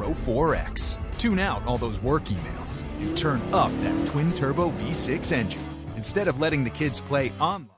Turbo 4X. Tune out all those work emails and turn up that twin-turbo V6 engine. Instead of letting the kids play online.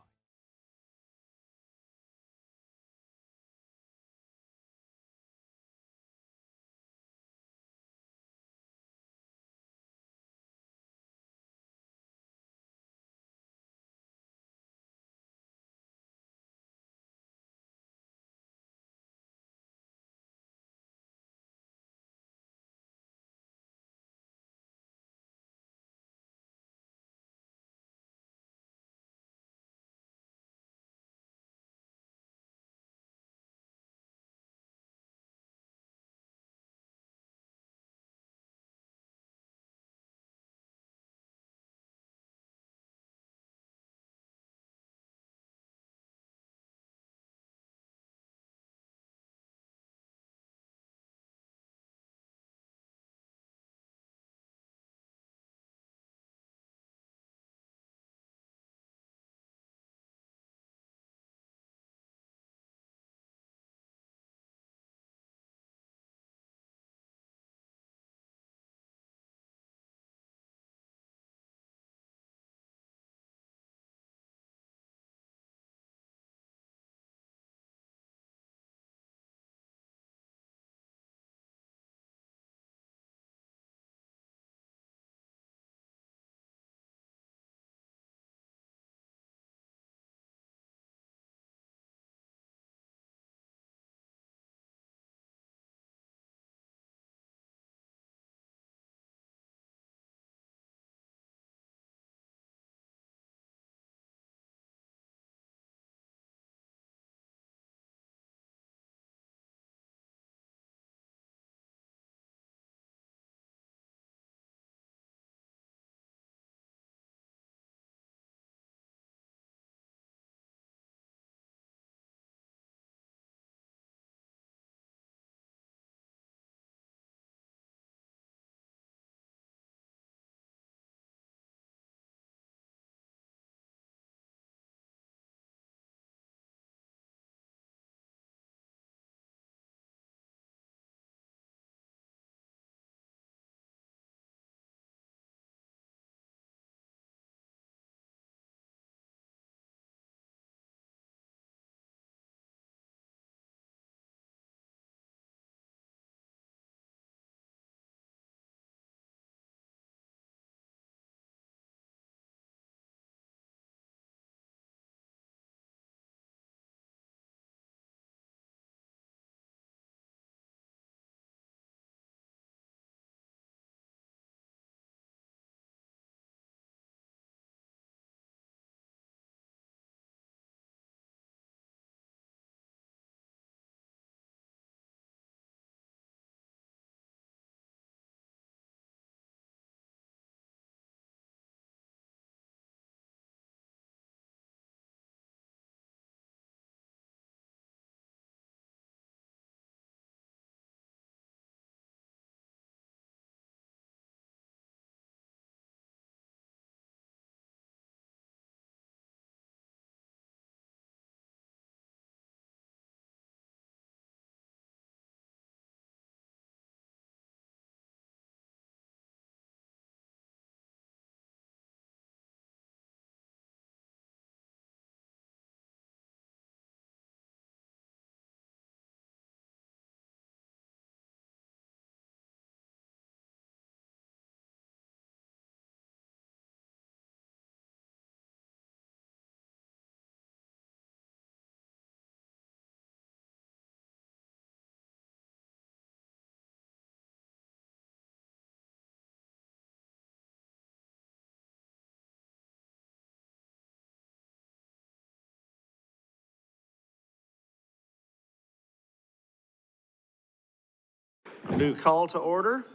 New call to order.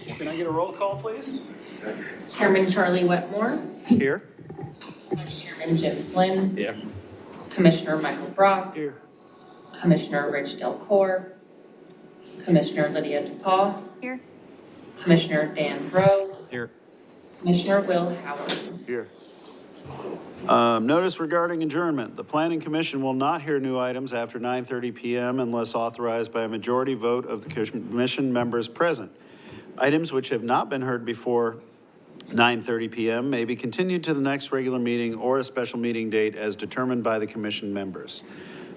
Can I get a roll call, please? Chairman Charlie Wetmore, Here. Vice Chairman Jim Flynn, Here. Commissioner Michael Brock, Here. Commissioner Rich Delcor, Commissioner Lydia DePaul, Here. Commissioner Dan Rowe, Here. Commissioner Will Howard. Here. Notice regarding adjournment. The Planning Commission will not hear new items after 9:30 PM unless authorized by a majority vote of the commission members present. Items which have not been heard before 9:30 PM may be continued to the next regular meeting or a special meeting date as determined by the commission members.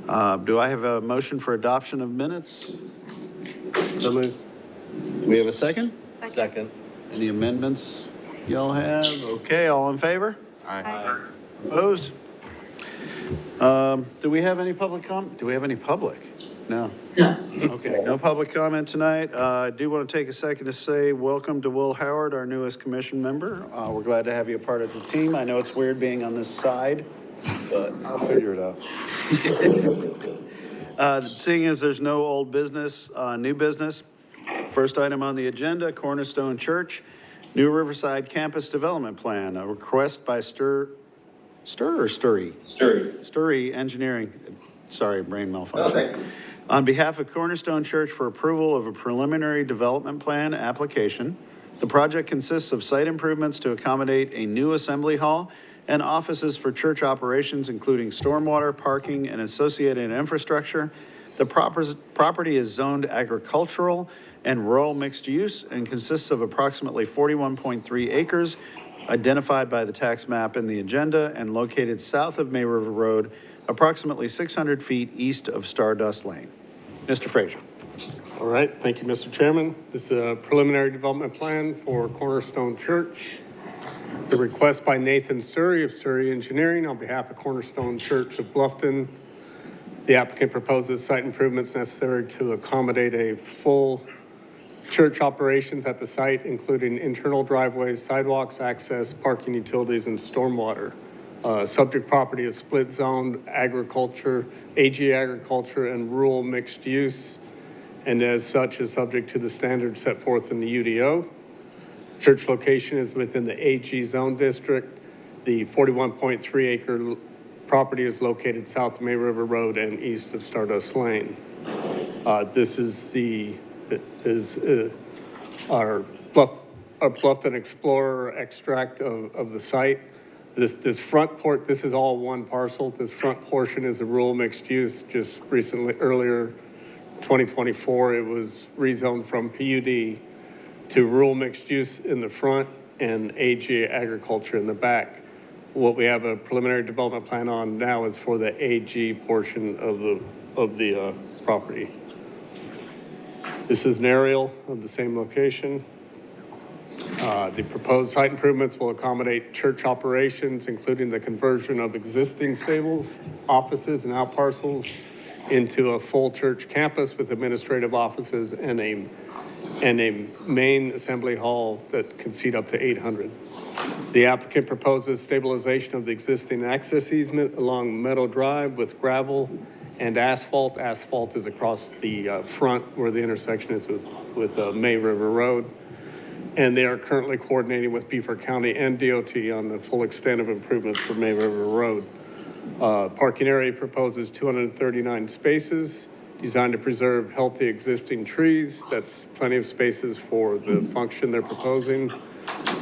Do I have a motion for adoption of minutes? So moved. We have a second? Second. Any amendments y'all have? Okay, all in favor? Aye. Opposed? Do we have any public do we have any public? No. No. Okay, no public comment tonight. I do want to take a second to say welcome to Will Howard, our newest commission member. We're glad to have you a part of the team. I know it's weird being on this side, but I'll figure it out. Seeing as there's no old business, new business, first item on the agenda, Cornerstone Church, New Riverside Campus Development Plan, a request by Sturry Engineering. Sorry, brain malfunction. Okay. On behalf of Cornerstone Church for approval of a preliminary development plan application. The project consists of site improvements to accommodate a new assembly hall and offices for church operations, including stormwater, parking, and associated infrastructure. The property is zoned agricultural and rural mixed use and consists of approximately 41.3 acres identified by the tax map in the agenda and located south of May River Road, approximately 600 feet east of Stardust Lane. Mr. Frazier. All right, thank you, Mr. Chairman. This is a preliminary development plan for Cornerstone Church. The request by Nathan Sturry of Sturry Engineering on behalf of Cornerstone Church of Bluffton. The applicant proposes site improvements necessary to accommodate a full church operations at the site, including internal driveways, sidewalks, access, parking, utilities, and stormwater. Subject property is split zoned agriculture, AG agriculture, and rural mixed use, and as such is subject to the standards set forth in the UDO. Church location is within the AG zone district. The 41.3 acre property is located south of May River Road and east of Stardust Lane. This is our Bluffton Explorer extract of the site. This front port, this is all one parcel. This front portion is a rural mixed use. Just recently, earlier, 2024, it was rezoned from PUD to rural mixed use in the front and AG agriculture in the back. What we have a preliminary development plan on now is for the AG portion of the property. This is an aerial of the same location. The proposed site improvements will accommodate church operations, including the conversion of existing stables, offices, and out parcels into a full church campus with administrative offices and a main assembly hall that can seat up to 800. The applicant proposes stabilization of the existing access easement along Meadow Drive with gravel and asphalt. Asphalt is across the front where the intersection is with May River Road. And they are currently coordinating with Beaufort County and DOT on the full extent of improvements for May River Road. Parking area proposes 239 spaces designed to preserve healthy existing trees. That's plenty of spaces for the function they're proposing.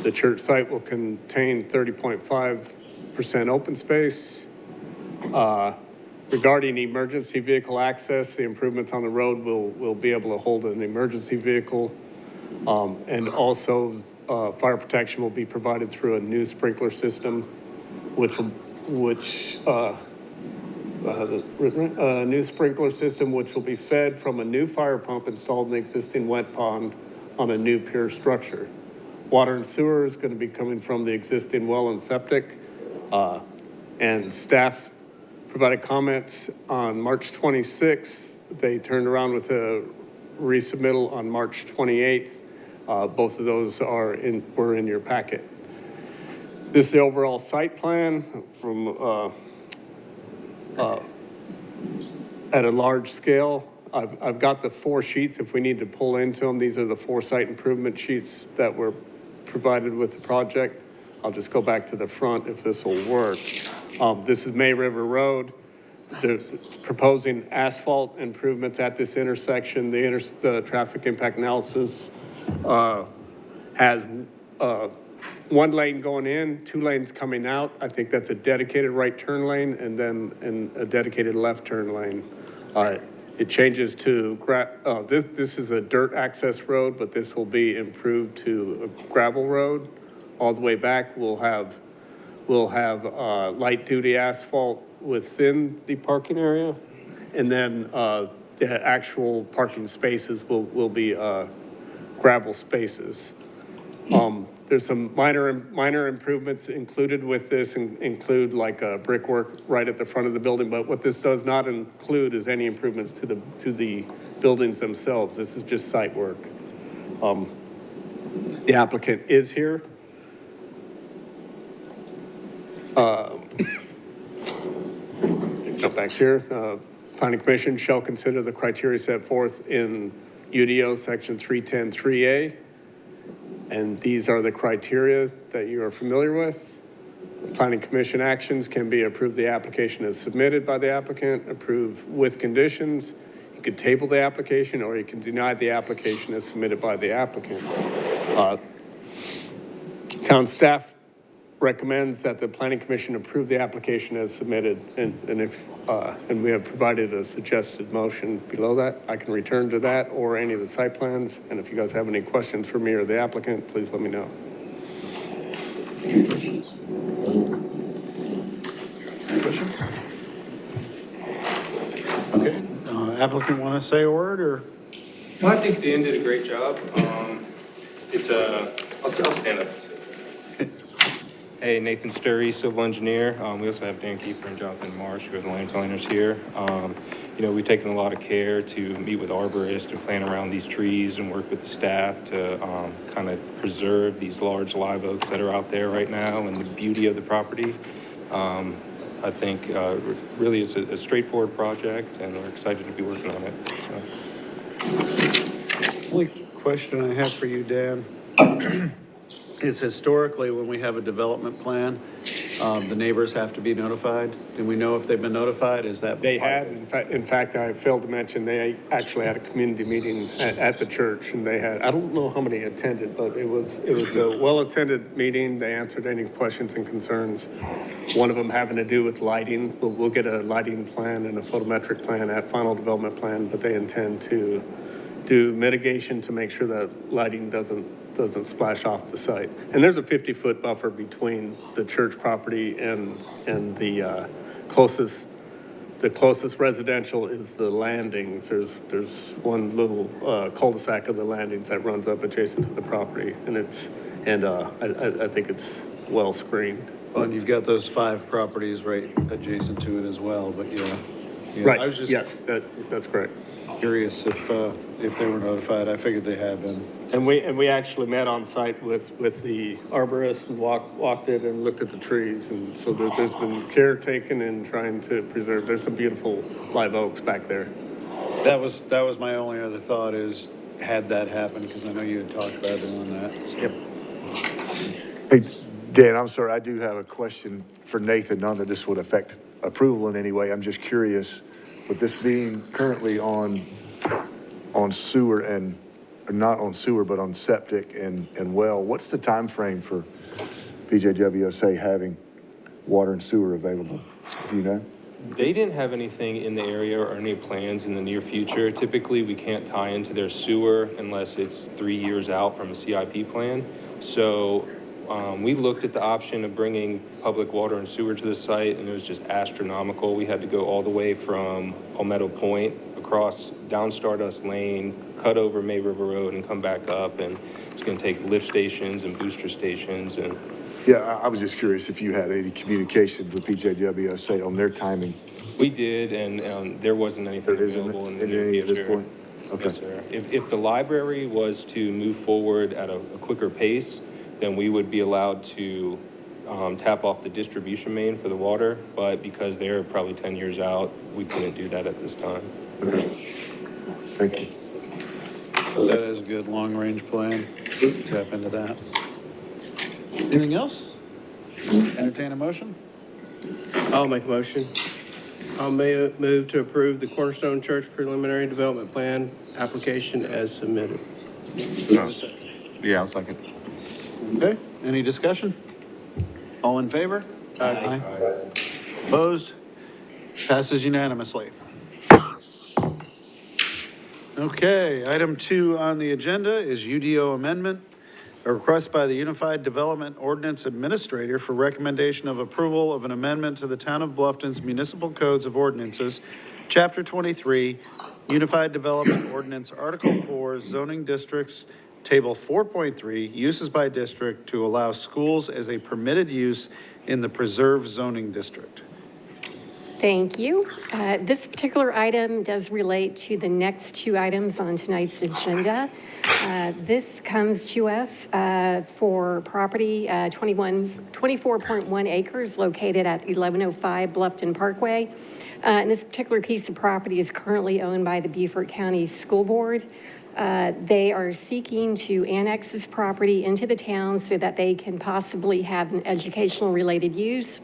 The church site will contain 30.5% open space. Regarding emergency vehicle access, the improvements on the road will be able to hold an emergency vehicle. And also fire protection will be provided through a new sprinkler system, which will be fed from a new fire pump installed in the existing wet pond on a new pier structure. Water and sewer is going to be coming from the existing well and septic. And staff provided comments on March 26th. They turned around with a resubmittal on March 28th. Both of those were in your packet. This is the overall site plan from at a large scale. I've got the 4 sheets if we need to pull into them. These are the 4 site improvement sheets that were provided with the project. I'll just go back to the front if this will work. This is May River Road. They're proposing asphalt improvements at this intersection. The traffic impact analysis has one lane going in, 2 lanes coming out. I think that's a dedicated right turn lane and then a dedicated left turn lane. It changes to, this is a dirt access road, but this will be improved to a gravel road. All the way back, we'll have light duty asphalt within the parking area. And then the actual parking spaces will be gravel spaces. There's some minor improvements included with this, include like brickwork right at the front of the building, but what this does not include is any improvements to the buildings themselves. This is just site work. The applicant is here. Jump back here. Planning Commission shall consider the criteria set forth in UDO section 310-3A. And these are the criteria that you are familiar with. Planning Commission actions can be approve the application as submitted by the applicant, approve with conditions. You could table the application or you can deny the application as submitted by the applicant. Town staff recommends that the Planning Commission approve the application as submitted, and we have provided a suggested motion below that. I can return to that or any of the site plans, and if you guys have any questions for me or the applicant, please let me know. Okay, applicant want to say a word, or? Well, I think Dan did a great job. I'll stand up. Hey, Nathan Sturry, civil engineer. We also have Dan Kiefer and Jonathan Marsh, who are the land planners here. We've taken a lot of care to meet with arborists and plan around these trees and work with the staff to kind of preserve these large live oaks that are out there right now and the beauty of the property. I think really it's a straightforward project, and we're excited to be working on it. So. Only question I have for you, Dan, is historically when we have a development plan, the neighbors have to be notified. Do we know if they've been notified? Is that? They had, in fact, I failed to mention, they actually had a community meeting at the church, and they had, I don't know how many attended, but it was a well-attended meeting. They answered any questions and concerns. One of them having to do with lighting. We'll get a lighting plan and a photometric plan at final development plan, but they intend to do mitigation to make sure that lighting doesn't splash off the site. And there's a 50-foot buffer between the church property and the closest residential is the landings. There's one little cul-de-sac of the landings that runs up adjacent to the property, and I think it's well screened. Well, and you've got those 5 properties right adjacent to it as well, but yeah. Right, I was just that's correct. curious if they were notified. I figured they had been. And we actually met on site with the arborists and walked it and looked at the trees, and so there's been care taken in trying to preserve. There's some beautiful live oaks back there. That was my only other thought, is had that happened, because I know you had talked about doing that. So. Hey, Dan, I'm sorry, I do have a question for Nathan, not that this would affect approval in any way. I'm just curious, with this being currently on sewer and, or not on sewer, but on septic and well, what's the time frame for PJWSA having water and sewer available? Do you know? They didn't have anything in the area or any plans in the near future. Typically, we can't tie into their sewer unless it's 3 years out from a CIP plan. So we looked at the option of bringing public water and sewer to the site, and it was just astronomical. We had to go all the way from Palmetto Point across down Stardust Lane, cut over May River Road, and come back up. And it's going to take lift stations and booster stations. And Yeah, I was just curious if you had any communications with PJWSA on their timing. we did, and there wasn't anything available in the near at this future. point? Okay. Yes, sir. If the library was to move forward at a quicker pace, then we would be allowed to tap off the distribution main for the water, but because they're probably 10 years out, we couldn't do that at this time. Okay. Thank you. So that is a good long-range plan. Tap into that. Anything else? Entertain a motion? I'll make a motion. I'll move to approve the Cornerstone Church Preliminary Development Plan application as submitted. Yeah, I'll second. Okay, any discussion? All in favor? Aye. Opposed? Passes unanimously. Okay, item 2 on the agenda is UDO amendment, a request by the Unified Development Ordinance Administrator for recommendation of approval of an amendment to the Town of Bluffton's Municipal Codes of Ordinances, Chapter 23, Unified Development Ordinance, Article 4, Zoning Districts, Table 4.3, Uses by District to allow schools as a permitted use in the Preserve Zoning District. Thank you. This particular item does relate to the next 2 items on tonight's agenda. This comes to us for property 24.1 acres located at 1105 Bluffton Parkway. And this particular piece of property is currently owned by the Beaufort County School Board. They are seeking to annex this property into the town so that they can possibly have an educational related use.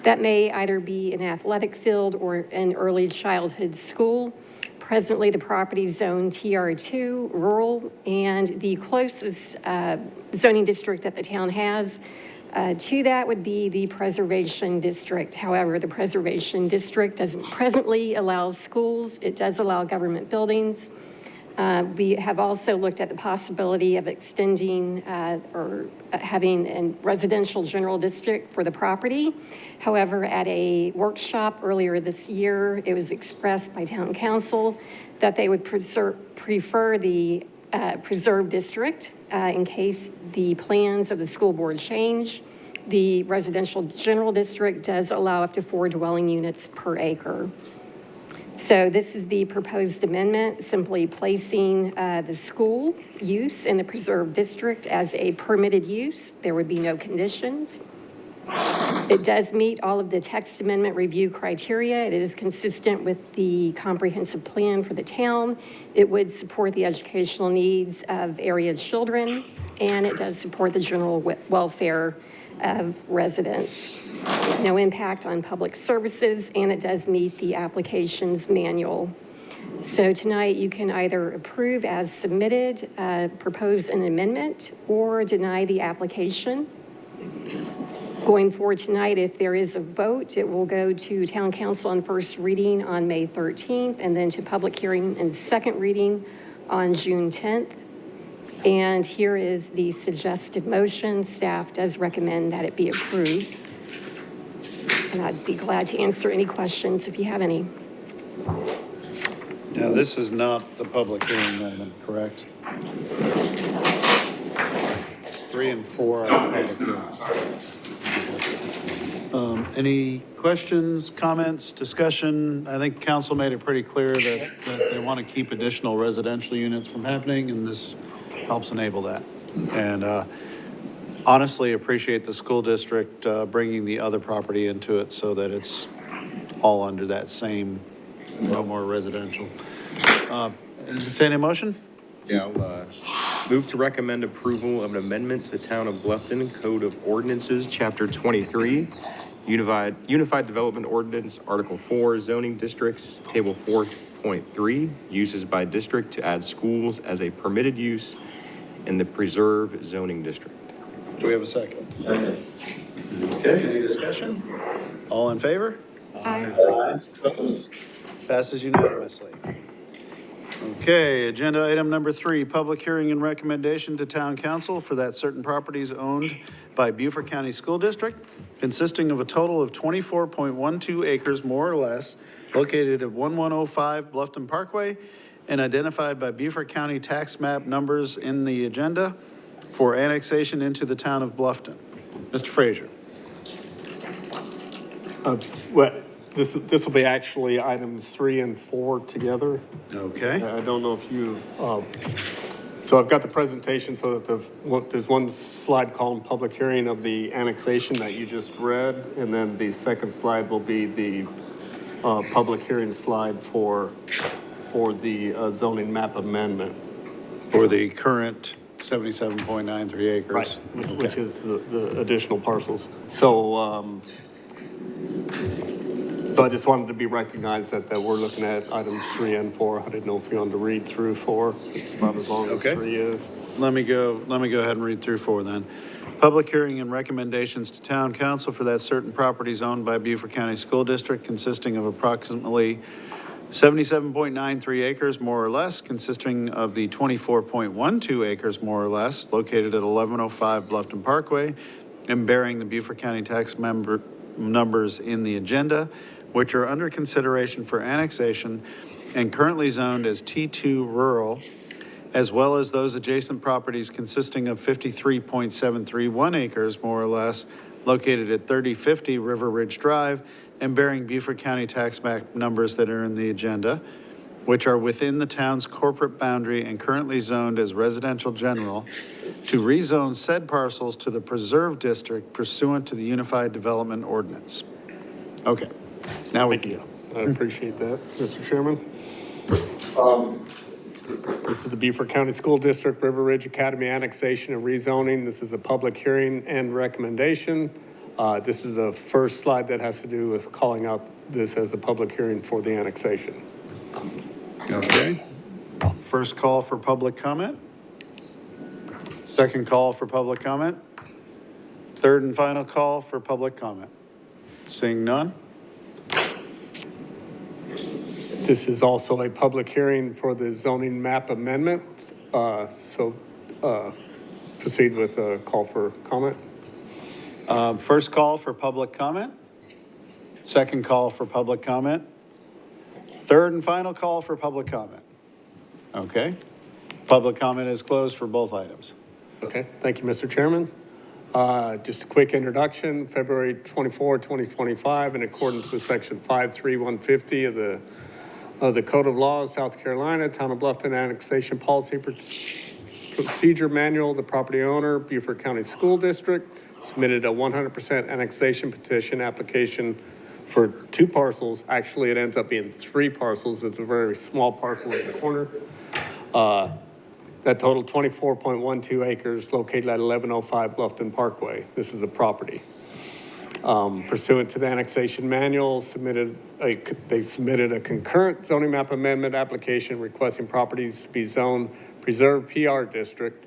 That may either be an athletic field or an early childhood school. Presently, the property is zoned TR2, rural, and the closest zoning district that the town has to that would be the Preservation District. However, the Preservation District doesn't presently allow schools. It does allow government buildings. We have also looked at the possibility of extending or having a residential general district for the property. However, at a workshop earlier this year, it was expressed by town council that they would prefer the preserve district in case the plans of the school board change. The residential general district does allow up to 4 dwelling units per acre. So this is the proposed amendment, simply placing the school use in the preserve district as a permitted use. There would be no conditions. It does meet all of the text amendment review criteria. It is consistent with the comprehensive plan for the town. It would support the educational needs of area children, and it does support the general welfare of residents. No impact on public services, and it does meet the applications manual. So tonight you can either approve as submitted, propose an amendment, or deny the application. Going forward tonight, if there is a vote, it will go to town council on first reading on May 13th, and then to public hearing and second reading on June 10th. And here is the suggested motion. Staff does recommend that it be approved. And I'd be glad to answer any questions if you have any. Now, this is not the public hearing item, correct? 3 and 4 are public hearings. Any questions, comments, discussion? I think council made it pretty clear that they want to keep additional residential units from happening, and this helps enable that. And honestly, appreciate the school district bringing the other property into it so that it's all under that same, no more residential. Entertain a motion? Yeah, I'll move to recommend approval of an amendment to the Town of Bluffton Code of Ordinances, Chapter 23, Unified Development Ordinance, Article 4, Zoning Districts, Table 4.3, Uses by District to add schools as a permitted use in the Preserve Zoning District. Do we have a second? Second. Okay, any discussion? All in favor? Aye. Opposed? Passes unanimously. Okay, agenda item number 3, public hearing and recommendation to town council for that certain properties owned by Beaufort County School District, consisting of a total of 24.12 acres, more or less, located at 1105 Bluffton Parkway, and identified by Beaufort County tax map numbers in the agenda for annexation into the town of Bluffton. Mr. Frazier. Well, this will be actually items 3 and 4 together. Okay. I don't know if you, so I've got the presentation so that there's one slide called public hearing of the annexation that you just read, and then the second slide will be the public hearing slide for the zoning map amendment. For the current 77.93 acres. Right, which is the additional parcels. So I just wanted to be recognized that we're looking at items 3 and 4. I didn't know if you wanted to read through 4. It's about as long as 3 is. Let me go ahead and read through 4 then. Public hearing and recommendations to town council for that certain properties owned by Beaufort County School District consisting of approximately 77.93 acres, more or less, consisting of the 24.12 acres, more or less, located at 1105 Bluffton Parkway, and bearing the Beaufort County tax numbers in the agenda, which are under consideration for annexation and currently zoned as T2 rural, as well as those adjacent properties consisting of 53.731 acres, more or less, located at 3050 River Ridge Drive, and bearing Beaufort County tax map numbers that are in the agenda, which are within the town's corporate boundary and currently zoned as residential general, to rezone said parcels to the preserve district pursuant to the Unified Development Ordinance. Okay, now we do. I appreciate that, Mr. Chairman. This is the Beaufort County School District River Ridge Academy annexation and rezoning. This is a public hearing and recommendation. This is the first slide that has to do with calling out this as a public hearing for the annexation. Okay. First call for public comment. Second call for public comment. Third and final call for public comment. Seeing none? This is also a public hearing for the zoning map amendment. Proceed with a call for comment. First call for public comment. Second call for public comment. Third and final call for public comment. Okay. Public comment is closed for both items. Okay, thank you, Mr. Chairman. Just a quick introduction, February 24, 2025, in accordance with section 53150 of the Code of Laws, South Carolina, Town of Bluffton Annexation Policy Procedure Manual, the property owner, Beaufort County School District, submitted a 100% annexation petition application for 2 parcels. Actually, it ends up being 3 parcels. It's a very small parcel in the corner. That total 24.12 acres located at 1105 Bluffton Parkway. This is a property. Pursuant to the annexation manual, they submitted a concurrent zoning map amendment application requesting properties to be zoned preserved PR district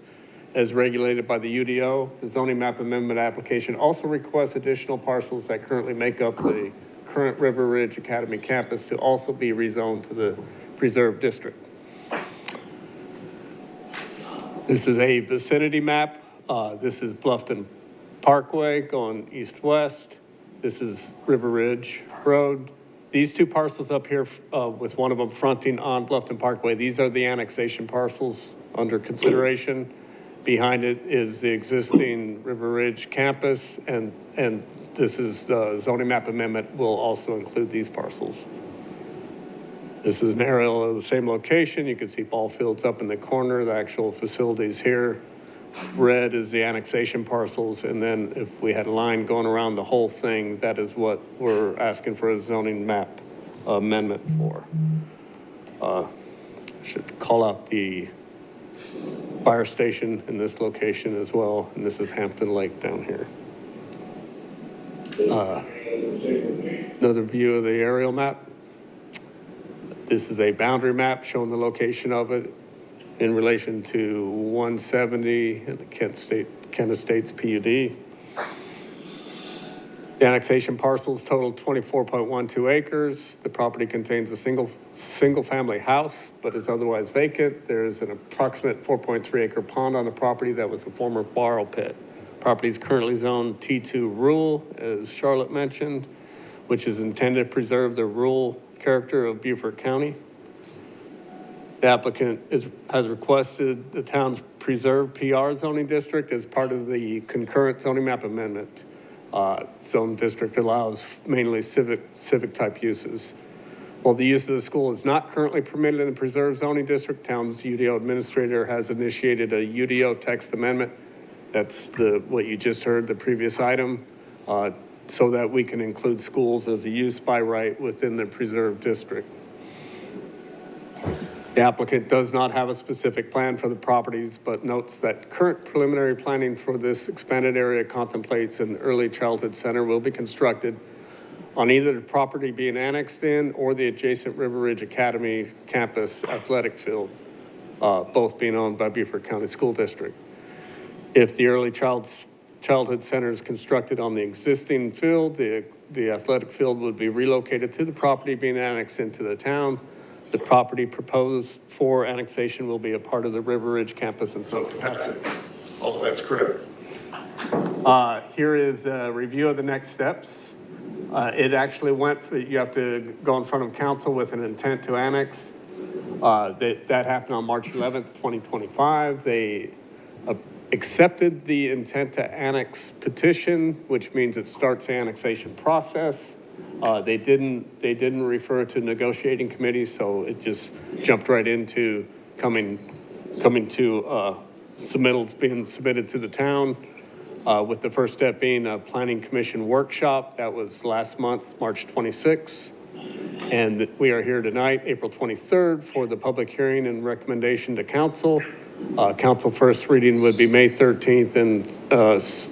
as regulated by the UDO. The zoning map amendment application also requests additional parcels that currently make up the current River Ridge Academy campus to also be rezoned to the preserved district. This is a vicinity map. This is Bluffton Parkway going east-west. This is River Ridge Road. These 2 parcels up here, with one of them fronting on Bluffton Parkway, these are the annexation parcels under consideration. Behind it is the existing River Ridge campus, and this is the zoning map amendment will also include these parcels. This is an aerial of the same location. You can see ball fields up in the corner, the actual facilities here. Red is the annexation parcels, and then if we had a line going around the whole thing, that is what we're asking for a zoning map amendment for. Should call out the fire station in this location as well, and this is Hampton Lake down here. Another view of the aerial map. This is a boundary map showing the location of it in relation to 170 and the Kent Estates PUD. The annexation parcels total 24.12 acres. The property contains a single family house, but is otherwise vacant. There's an approximate 4.3 acre pond on the property that was a former borrow pit. Property is currently zoned T2 rural, as Charlotte mentioned, which is intended to preserve the rural character of Beaufort County. The applicant has requested the town's preserved PR zoning district as part of the concurrent zoning map amendment. Zone district allows mainly civic type uses. While the use of the school is not currently permitted in the preserved zoning district, town's UDO administrator has initiated a UDO text amendment. That's what you just heard, the previous item, so that we can include schools as a use by right within the preserved district. The applicant does not have a specific plan for the properties, but notes that current preliminary planning for this expanded area contemplates an early childhood center will be constructed on either the property being annexed in or the adjacent River Ridge Academy campus athletic field, both being owned by Beaufort County School District. If the early childhood center is constructed on the existing field. The athletic field would be relocated to the property being annexed into the town. The property proposed for annexation will be a part of the River Ridge campus in South That's it. Oh, that's correct. Here is a review of the next steps. It actually you have to go in front of council with an intent to annex. That happened on March 11th, 2025. They accepted the intent to annex petition, which means it starts the annexation process. They didn't refer to negotiating committee, so it just jumped right into coming to submittals being submitted to the town, with the first step being a planning commission workshop. That was last month, March 26th. And we are here tonight, April 23rd, for the public hearing and recommendation to council. Council first reading would be May 13th, and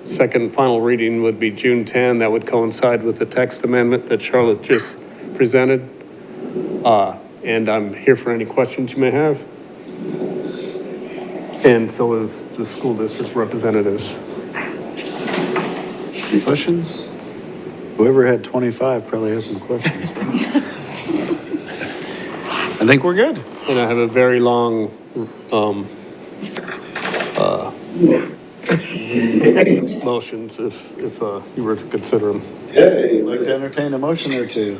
second final reading would be June 10. That would coincide with the text amendment that Charlotte just presented. And I'm here for any questions you may have. And so is the school district representatives. Any questions? Whoever had 25 probably has some questions. I think we're good. And I have a very long motions if you were to consider them. Okay, you'd like to entertain a motion or two?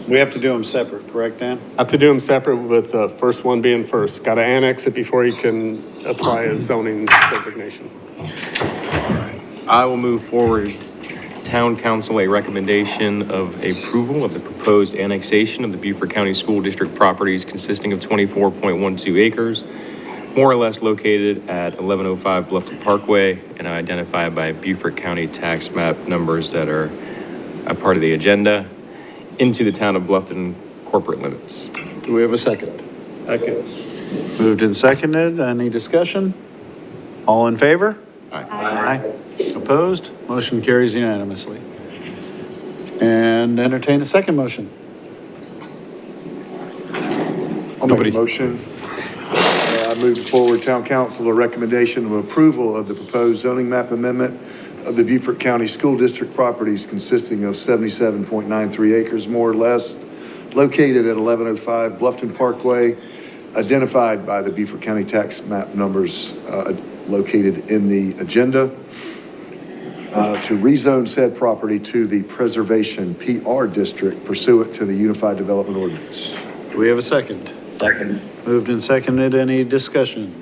We have to do them separate, correct, Dan? I have to do them separate, with the first one being first. Got to annex it before you can apply a zoning designation. I will move forward town council a recommendation of approval of the proposed annexation of the Beaufort County School District properties consisting of 24.12 acres, more or less located at 1105 Bluffton Parkway and identified by Beaufort County tax map numbers that are a part of the agenda, into the town of Bluffton corporate limits. Do we have a second? Second. Moved and seconded. Any discussion? All in favor? Aye. Opposed? Motion carries unanimously. And entertain a second motion. I'll make a motion. I move forward town council a recommendation of approval of the proposed zoning map amendment of the Beaufort County School District properties consisting of 77.93 acres, more or less, located at 1105 Bluffton Parkway, identified by the Beaufort County tax map numbers located in the agenda, to rezone said property to the Preservation PR District pursuant to the Unified Development Ordinance. Do we have a second? Second. Moved and seconded. Any discussion?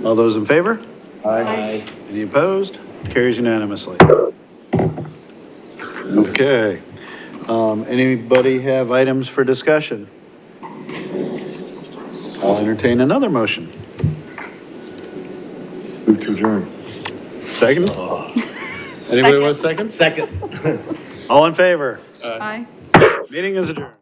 All those in favor? Aye. Any opposed? Carries unanimously. Okay. Anybody have items for discussion? I'll entertain another motion. Move to adjourn. Second? Anybody want a second? Second. All in favor? Aye. Meeting is adjourned.